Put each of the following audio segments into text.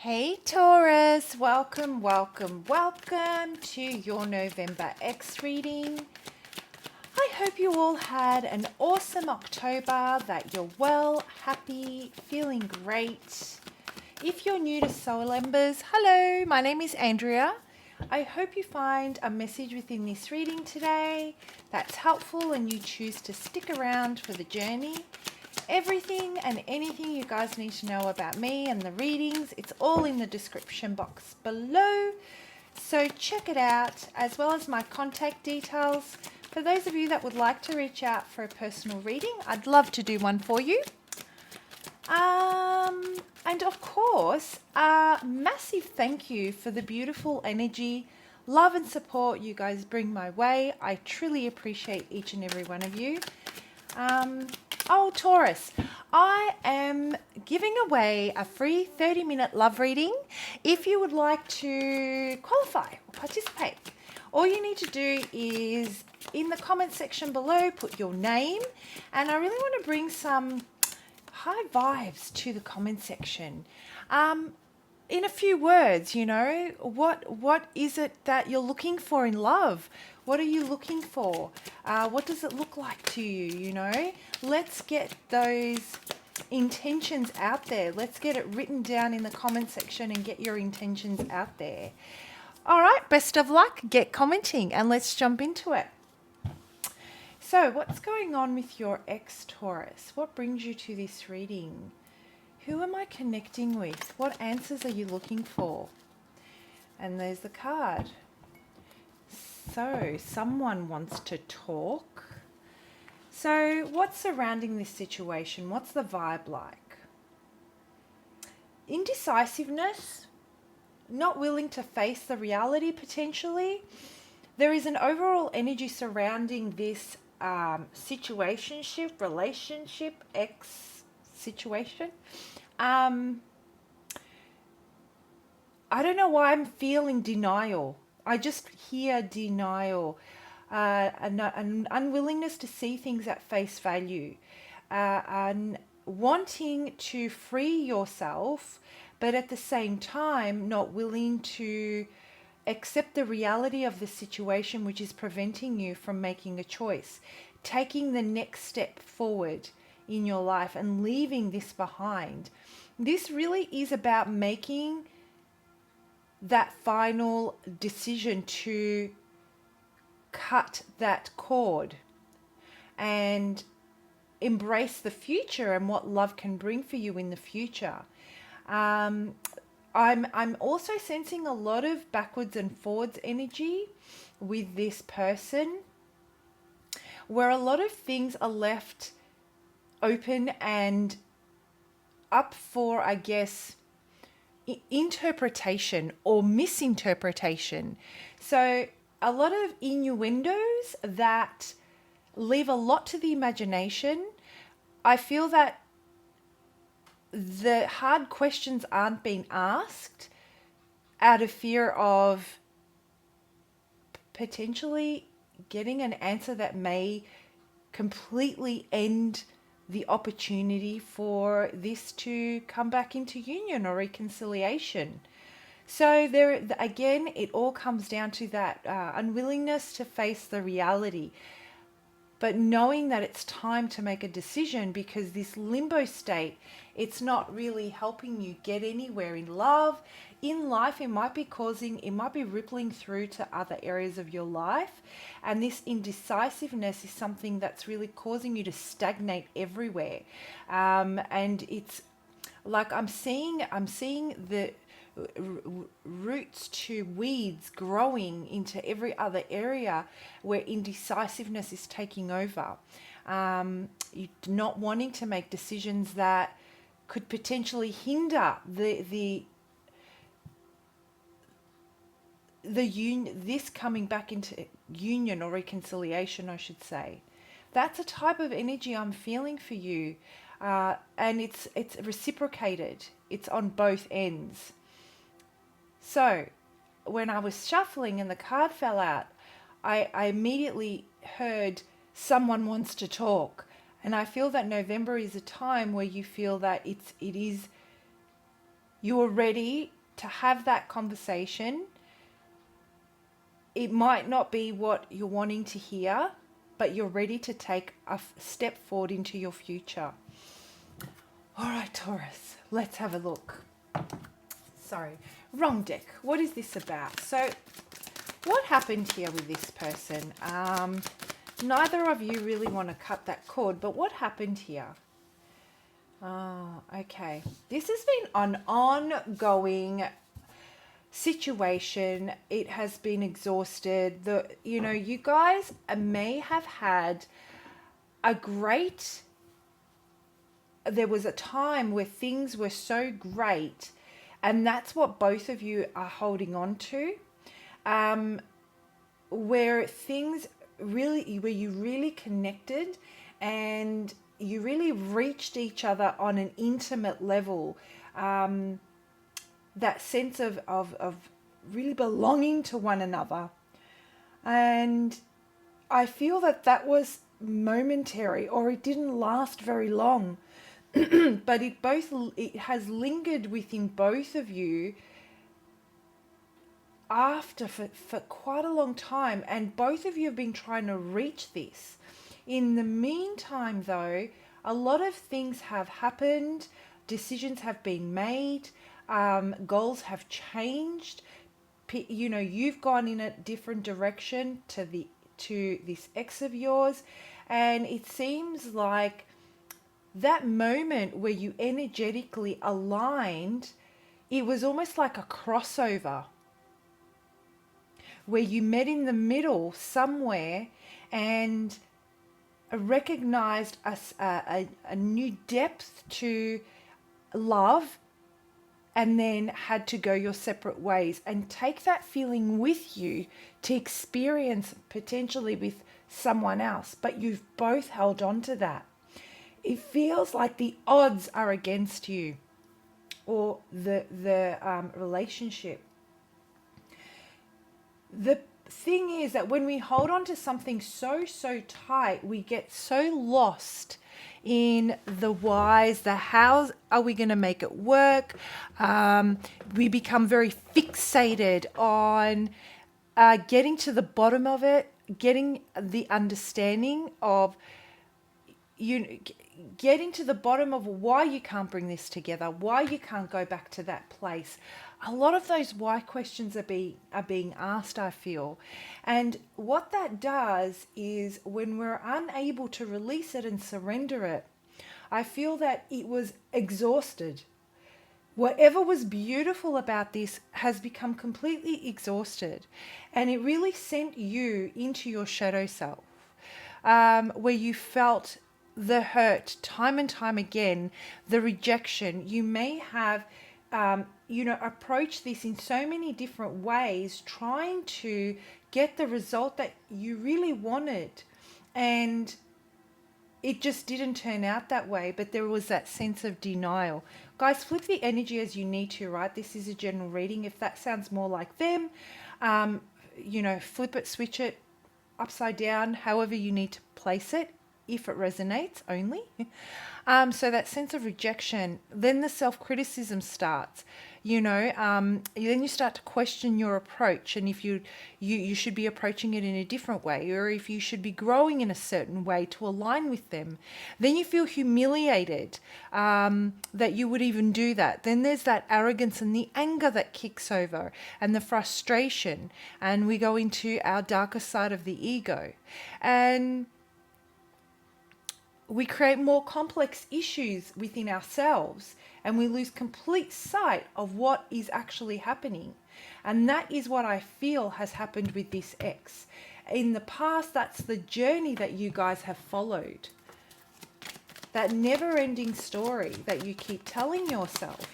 Hey Taurus, welcome to your November X reading. I hope you all had an awesome October, that you're well, happy, feeling great. If you're new to Soul Embers, hello, my name is Andrea. I hope you find a message within this reading today that's helpful and you choose to stick around for the journey. Everything and anything you guys need to know about me and the readings, it's all in the description box below. So check it out, as well as my contact details. For those of you that would like to reach out for a personal reading, I'd love to do one for you. And of course, a massive thank you for the beautiful energy, love and support you guys bring my way. I truly appreciate each and every one of you. Taurus, I am giving away a free 30-minute love reading. If you would like to qualify or participate, all you need to do is in the comment section below, put your name. And I really want to bring some high vibes to the comment section. In a few words, what is it that you're looking for in love? What are you looking for? What does it look like to you, Let's get those intentions out there. Let's get it written down in the comment section and get your intentions out there. All right, best of luck. Get commenting and let's jump into it. So what's going on with your ex-Taurus? What brings you to this reading? Who am I connecting with? What answers are you looking for? And there's the card. So someone wants to talk. So what's surrounding this situation? What's the vibe like? Indecisiveness, not willing to face the reality potentially. There is an overall energy surrounding this situationship, relationship, ex situation. I don't know why I'm feeling denial. I just hear denial, an unwillingness to see things at face value, and wanting to free yourself, but at the same time not willing to accept the reality of the situation, which is preventing you from making a choice, taking the next step forward in your life and leaving this behind. This really is about making that final decision to cut that cord and embrace the future and what love can bring for you in the future. I'm also sensing a lot of backwards and forwards energy with this person, where a lot of things are left open and up for, I guess, interpretation or misinterpretation. So a lot of innuendos that leave a lot to the imagination. I feel that the hard questions aren't being asked out of fear of potentially getting an answer that may completely end the opportunity for this to come back into union or reconciliation. So there again, it all comes down to that unwillingness to face the reality, but knowing that it's time to make a decision, because this limbo state, it's not really helping you get anywhere in love. In life, it might be rippling through to other areas of your life. And this indecisiveness is something that's really causing you to stagnate everywhere. And it's like I'm seeing the roots to weeds growing into every other area where indecisiveness is taking over. You're not wanting to make decisions that could potentially hinder this coming back into union or reconciliation, I should say. That's a type of energy I'm feeling for you, and it's reciprocated. It's on both ends. So when I was shuffling and the card fell out, I immediately heard someone wants to talk. And I feel that November is a time where you feel that it is You are ready to have that conversation. It might not be what you're wanting to hear, but you're ready to take a step forward into your future. All right, Taurus, let's have a look. Sorry, wrong deck. What is this about? So what happened here with this person? Neither of you really want to cut that cord, but what happened here? Oh, okay. This has been an ongoing situation. It has been exhausted. You guys may have had there was a time where things were so great, and that's what both of you are holding on to, where you really connected and you really reached each other on an intimate level. That sense of really belonging to one another. And I feel that was momentary, or it didn't last very long. But it has lingered within both of you for quite a long time, and both of you have been trying to reach this. In the meantime, though, a lot of things have happened, decisions have been made, goals have changed. You've gone in a different direction to this ex of yours, and it seems like that moment where you energetically aligned, it was almost like a crossover where you met in the middle somewhere and recognized a new depth to love, and then had to go your separate ways and take that feeling with you to experience potentially with someone else. But you've both held on to that. It feels like the odds are against you, or the relationship. The thing is that when we hold on to something so tight, we get so lost in the whys, the how are we going to make it work. We become very fixated on getting to the bottom of it, getting the understanding of getting to the bottom of why you can't bring this together, why you can't go back to that place. A lot of those why questions are being asked, I feel. And what that does is, when we're unable to release it and surrender it, I feel that it was exhausted. Whatever was beautiful about this has become completely exhausted. And it really sent you into your shadow self, where you felt the hurt time and time again, the rejection. You may have, approached this in so many different ways, trying to get the result that you really wanted. And it just didn't turn out that way, but there was that sense of denial. Guys, flip the energy as you need to, right? This is a general reading. If that sounds more like them, flip it, switch it, upside down, however you need to place it, if it resonates only. So that sense of rejection, then the self-criticism starts, then you start to question your approach, and if you should be approaching it in a different way, or if you should be growing in a certain way to align with them. Then you feel humiliated that you would even do that. Then there's that arrogance and the anger that kicks over, and the frustration, and we go into our darker side of the ego. And we create more complex issues within ourselves, and we lose complete sight of what is actually happening. And that is what I feel has happened with this ex. In the past, that's the journey that you guys have followed. That never-ending story that you keep telling yourself,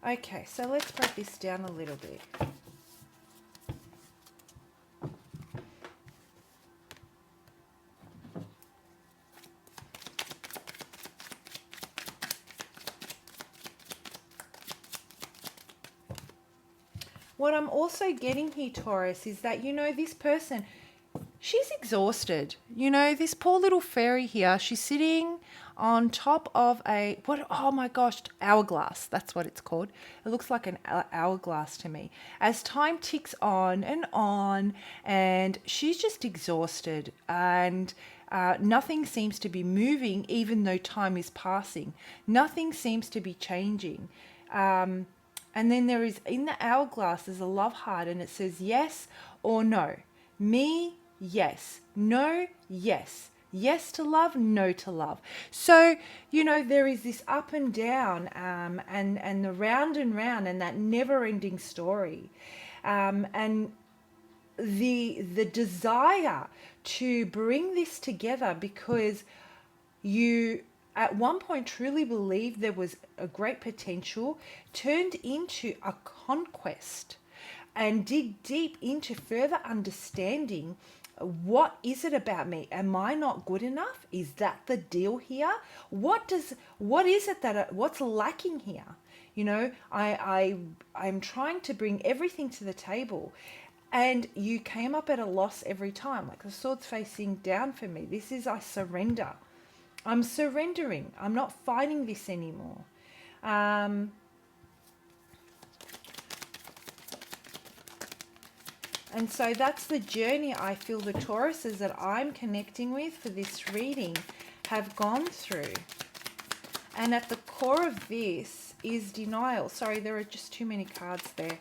Okay, so let's break this down a little bit. What I'm also getting here, Taurus, is that, this person, she's exhausted. This poor little fairy here, she's sitting on top of a, what, oh my gosh, hourglass. That's what it's called. It looks like an hourglass to me. As time ticks on, and she's just exhausted, and nothing seems to be moving, even though time is passing. Nothing seems to be changing. And then there is, in the hourglass, there's a love heart, and it says yes or no. Me, yes. No, yes. Yes to love, no to love. So, there is this up and down, and the round and round, and that never-ending story. And the desire to bring this together, because you at one point truly believed there was a great potential, turned into a conquest, and dig deep into further understanding. What is it about me? Am I not good enough? Is that the deal here? What is it that, what's lacking here? I'm trying to bring everything to the table, and you came up at a loss every time. Like the sword's facing down for me. This is, I surrender. I'm surrendering. I'm not fighting this anymore. And so that's the journey I feel the Tauruses that I'm connecting with for this reading have gone through. And at the core of this is denial. Sorry, there are just too many cards there.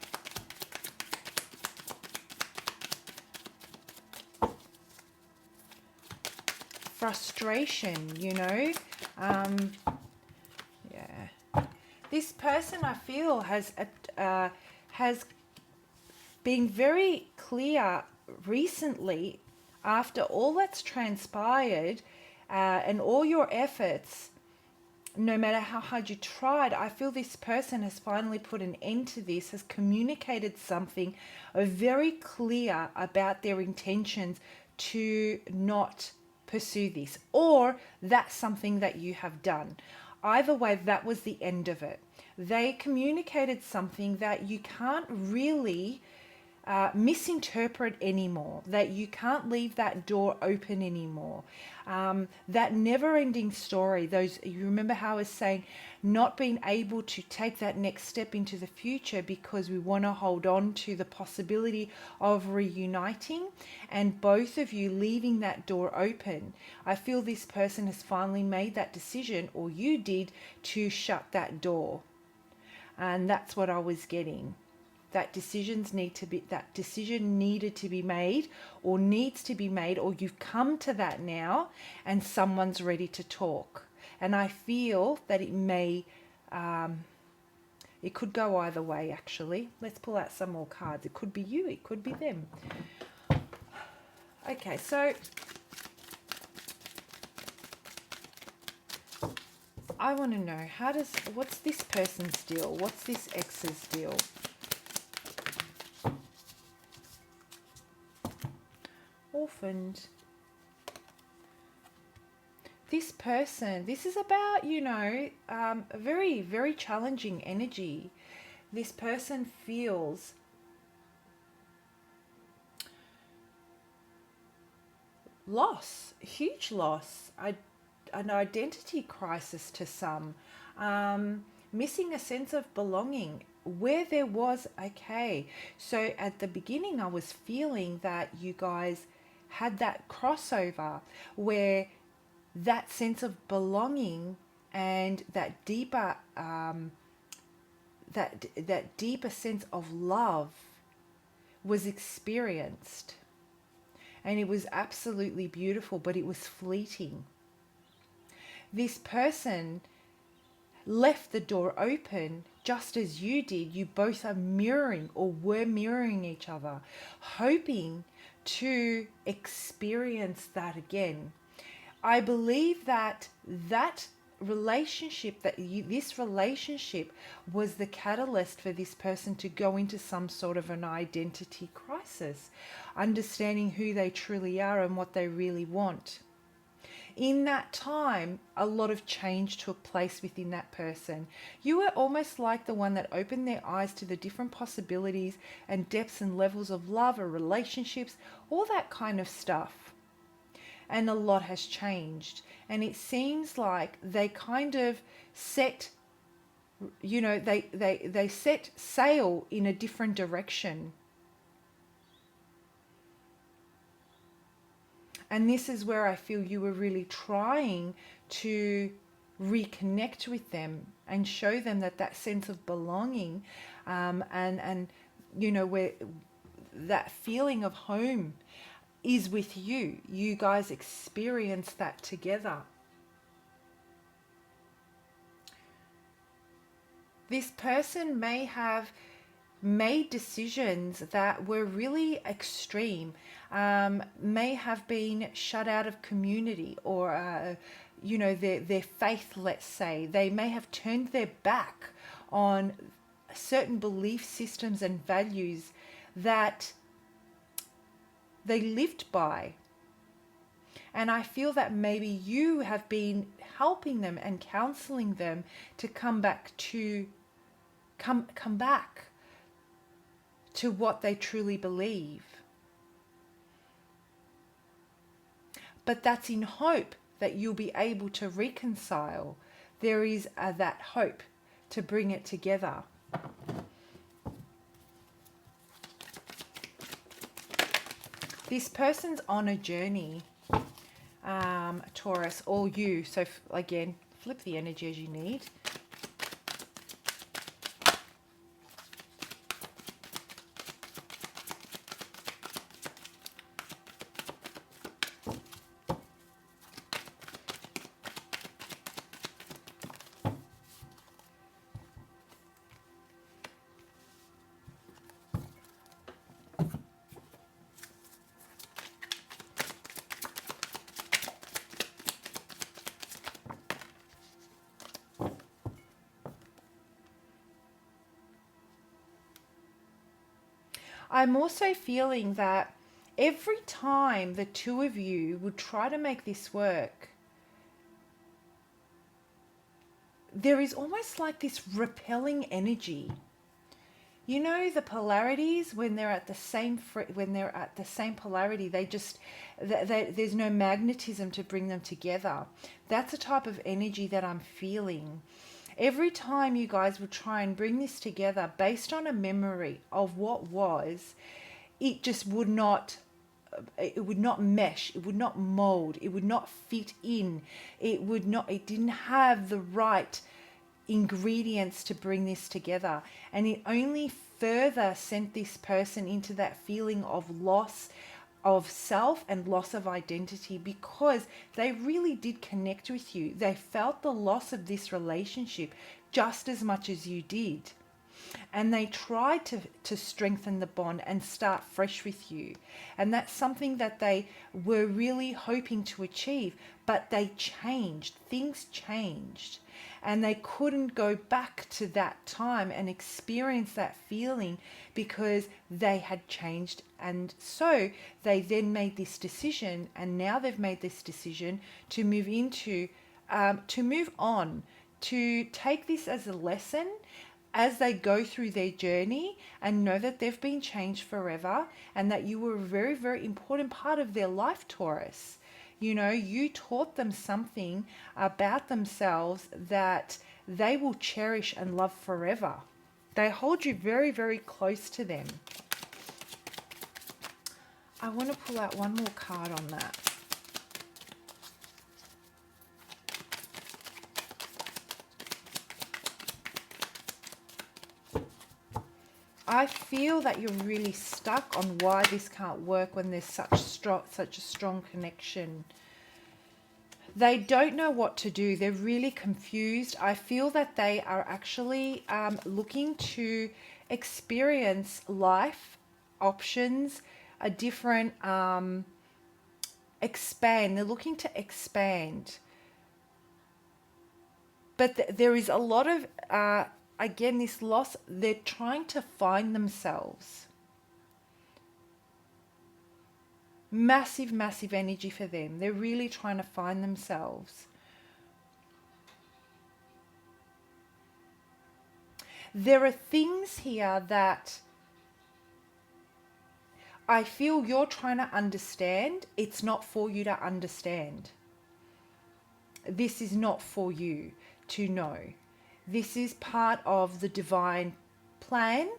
Frustration, yeah. This person, I feel, has been very clear recently, after all that's transpired, and all your efforts, no matter how hard you tried. I feel this person has finally put an end to this, has communicated something very clear about their intentions to not pursue this, or that's something that you have done. Either way, that was the end of it. They communicated something that you can't really misinterpret anymore, that you can't leave that door open anymore. That never-ending story, you remember how I was saying not being able to take that next step into the future because we want to hold on to the possibility of reuniting, and both of you leaving that door open. I feel this person has finally made that decision, or you did, to shut that door. And that's what I was getting. That decision needed to be made, or needs to be made, or you've come to that now, and someone's ready to talk. And I feel that it could go either way, actually. Let's pull out some more cards. It could be you, it could be them. Okay, so I want to know, what's this person's deal? What's this ex's deal? Orphaned. This person, this is about, a very, very challenging energy. This person feels loss, huge loss, an identity crisis to some, missing a sense of belonging where there was, so at the beginning I was feeling that you guys had that crossover where that sense of belonging and that deeper that deeper sense of love was experienced, and it was absolutely beautiful, but it was fleeting. This person left the door open just as you did. You both are mirroring, or were mirroring each other, hoping to experience that again. I believe that relationship, this relationship was the catalyst for this person to go into some sort of an identity crisis, understanding who they truly are and what they really want. In that time, a lot of change took place within that person. You were almost like the one that opened their eyes to the different possibilities and depths and levels of love or relationships, all that kind of stuff. and a lot has changed. And it seems like they kind of set, they set sail in a different direction. And this is where I feel you were really trying to reconnect with them and show them that sense of belonging, and where that feeling of home is with you. You guys experience that together. This person may have made decisions that were really extreme, may have been shut out of community, or their faith, let's say. They may have turned their back on certain belief systems and values that they lived by. And I feel that maybe you have been helping them and counseling them to come back to what they truly believe. But that's in hope that you'll be able to reconcile. There is that hope to bring it together. This person's on a journey, Taurus, or you. So again, flip the energy as you need. I'm also feeling that every time the two of you would try to make this work, there is almost like this repelling energy. You know, the polarities, when they're at the same polarity, there's no magnetism to bring them together. That's a type of energy that I'm feeling. Every time you guys would try and bring this together based on a memory of what was, it just would not mesh, it would not mold, it would not fit in, it didn't have the right ingredients to bring this together. And it only further sent this person into that feeling of loss of self and loss of identity, because they really did connect with you. They felt the loss of this relationship just as much as you did. And they tried to strengthen the bond and start fresh with you. And that's something that they were really hoping to achieve, but they changed. Things changed. And they couldn't go back to that time and experience that feeling because they had changed. And so they then made this decision, and now they've made this decision to move on, to take this as a lesson as they go through their journey, and know that they've been changed forever, and that you were a very, very important part of their life, Taurus. You know, you taught them something about themselves that they will cherish and love forever. They hold you very, very close to them. I want to pull out one more card on that. I feel that you're really stuck on why this can't work when there's such a strong connection. They don't know what to do. They're really confused. I feel that they are actually looking to experience life options, a different expand. They're looking to expand. But there is a lot of again, this loss. They're trying to find themselves. Massive, massive energy for them. They're really trying to find themselves. There are things here that I feel you're trying to understand. It's not for you to understand. This is not for you to know. This is part of the divine plan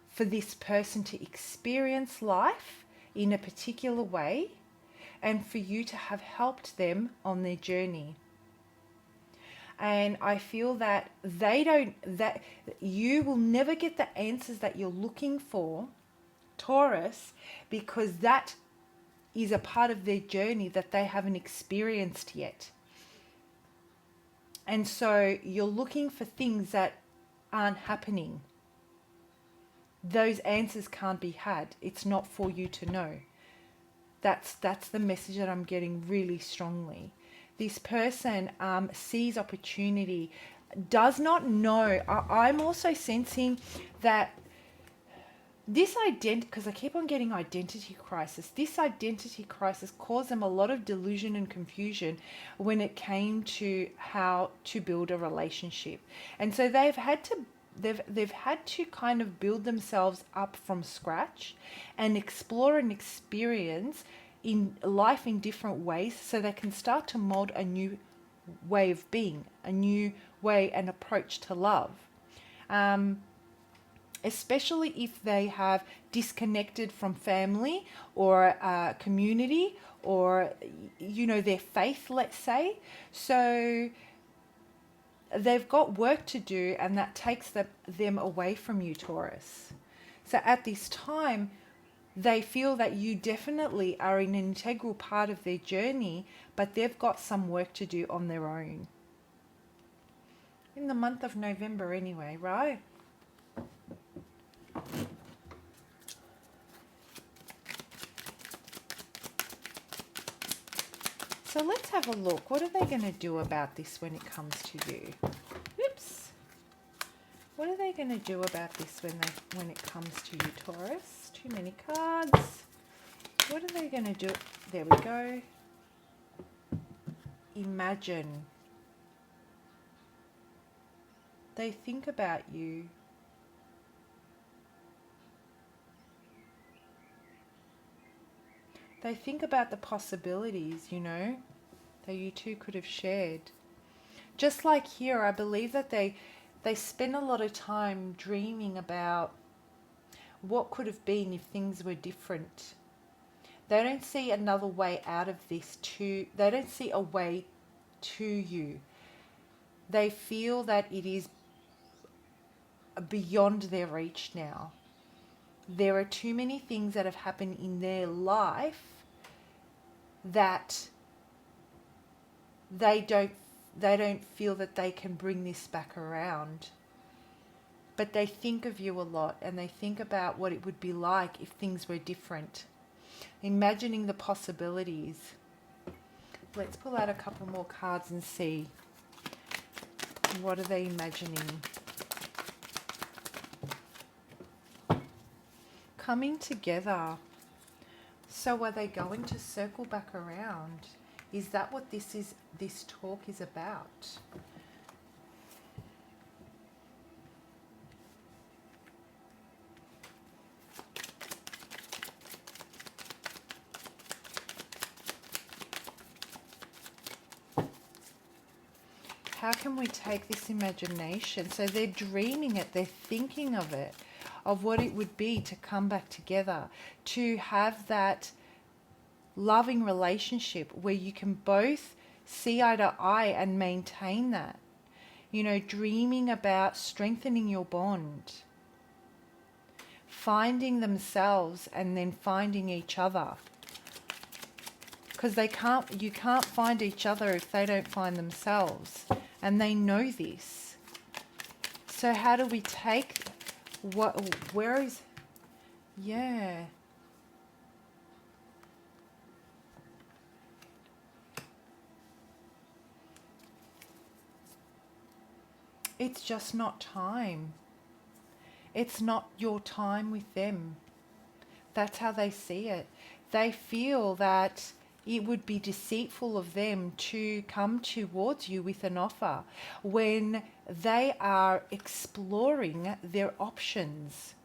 for this person to experience life in a particular way and for you to have helped them on their journey. And I feel that that you will never get the answers that you're looking for, Taurus, because that is a part of their journey that they haven't experienced yet. And so you're looking for things that aren't happening. Those answers can't be had. It's not for you to know. That's the message that I'm getting really strongly. This person sees opportunity, does not know. I'm also sensing that this identity, because I keep on getting identity crisis, this identity crisis caused them a lot of delusion and confusion when it came to how to build a relationship. And so they've had to kind of build themselves up from scratch and explore and experience in life in different ways so they can start to mold a new way of being, a new way and approach to love. Especially if they have disconnected from family or community or, their faith, let's say. So they've got work to do, and that takes them away from you, Taurus. So at this time, they feel that you definitely are an integral part of their journey, but they've got some work to do on their own. In the month of November anyway, right? So let's have a look. What are they going to do about this when it comes to you? Oops. What are they going to do about this when it comes to you, Taurus? Too many cards. What are they going to do? There we go. Imagine. They think about you. They think about the possibilities, that you two could have shared. Just like here, I believe that they spend a lot of time dreaming about what could have been if things were different. They don't see another way out of this they don't see a way to you. They feel that it is beyond their reach now. There are too many things that have happened in their life that they don't feel that they can bring this back around. But they think of you a lot, and they think about what it would be like if things were different. Imagining the possibilities. Let's pull out a couple more cards and see. What are they imagining? Coming together. So are they going to circle back around? Is that what this talk is about? How can we take this imagination? So they're dreaming it, they're thinking of it, of what it would be to come back together, to have that loving relationship where you can both see eye to eye and maintain that. Dreaming about strengthening your bond, finding themselves and then finding each other. Because you can't find each other if they don't find themselves. And they know this. So how do we take yeah. It's just not time. It's not your time with them. That's how they see it. They feel that it would be deceitful of them to come towards you with an offer when they are exploring their options.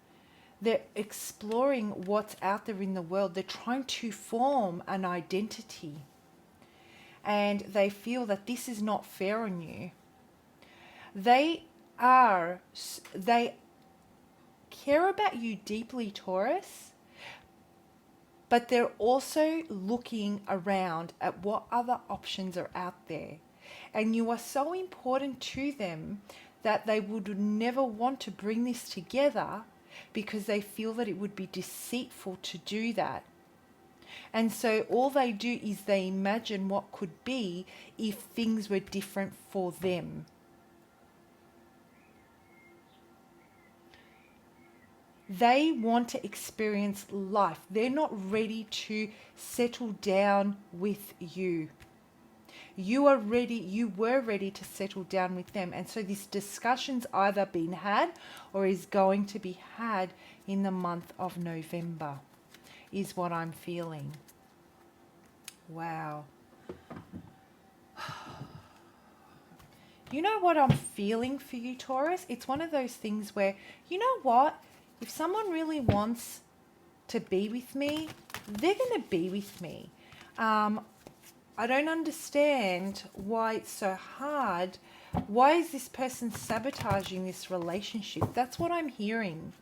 They're exploring what's out there in the world. They're trying to form an identity. And they feel that this is not fair on you. They care about you deeply, Taurus, but they're also looking around at what other options are out there. And you are so important to them that they would never want to bring this together because they feel that it would be deceitful to do that. And so all they do is they imagine what could be if things were different for them. They want to experience life. They're not ready to settle down with you. You were ready to settle down with them. And so this discussion's either been had or is going to be had in the month of November, is what I'm feeling. Wow. You know what I'm feeling for you, Taurus? It's one of those things where, you know what? If someone really wants to be with me, they're going to be with me. I don't understand why it's so hard. Why is this person sabotaging this relationship? That's what I'm hearing.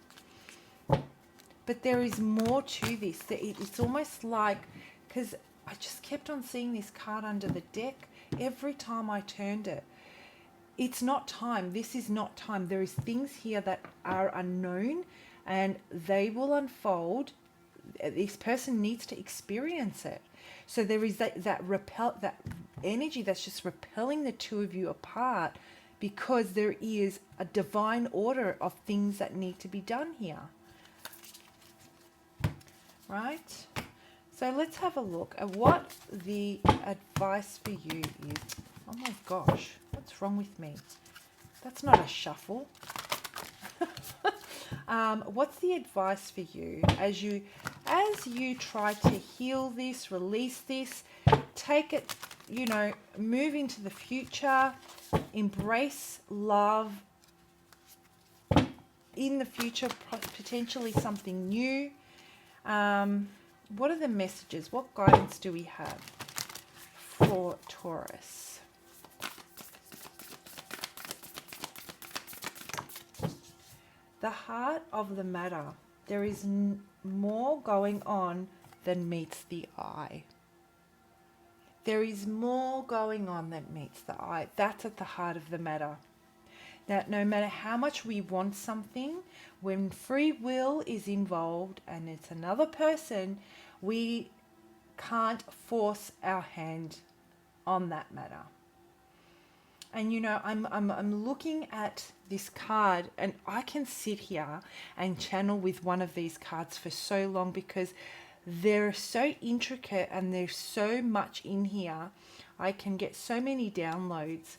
But there is more to this. It's almost like, because I just kept on seeing this card under the deck every time I turned it. It's not time. This is not time. There is things here that are unknown and they will unfold. This person needs to experience it. So there is that energy that's just repelling the two of you apart because there is a divine order of things that need to be done here. Right? So let's have a look at what the advice for you is. Oh my gosh, what's wrong with me? That's not a shuffle. What's the advice for you as you try to heal this, release this, take it, move into the future, embrace love in the future, potentially something new. What are the messages? What guidance do we have for Taurus? The heart of the matter. There is more going on than meets the eye. There is more going on than meets the eye. That's at the heart of the matter. That no matter how much we want something, when free will is involved and it's another person, we can't force our hand on that matter. And I'm looking at this card and I can sit here and channel with one of these cards for so long because they're so intricate and there's so much in here. I can get so many downloads.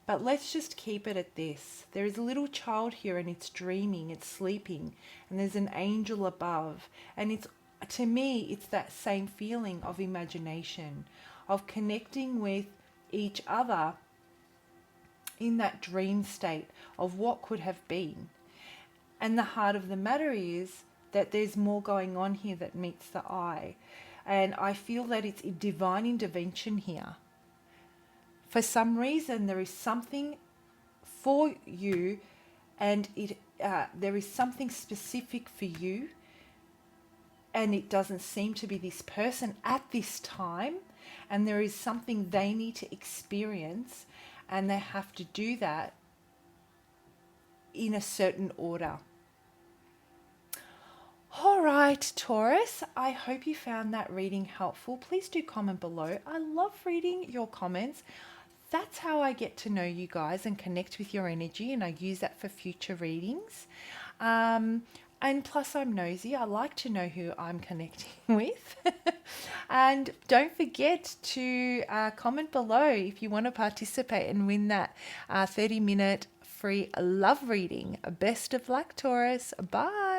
But let's just keep it at this. There is a little child here and it's dreaming, it's sleeping, and there's an angel above. And to me, it's that same feeling of imagination, of connecting with each other in that dream state of what could have been. And the heart of the matter is that there's more going on here that meets the eye. And I feel that it's a divine intervention here. For some reason, there is something for you and there is something specific for you. And it doesn't seem to be this person at this time. And there is something they need to experience. And they have to do that in a certain order. All right, Taurus, I hope you found that reading helpful. Please do comment below. I love reading your comments. That's how I get to know you guys and connect with your energy, and I use that for future readings. And plus I'm nosy. I like to know who I'm connecting with. And don't forget to comment below if you want to participate and win that 30-minute free love reading. Best of luck, Taurus. Bye.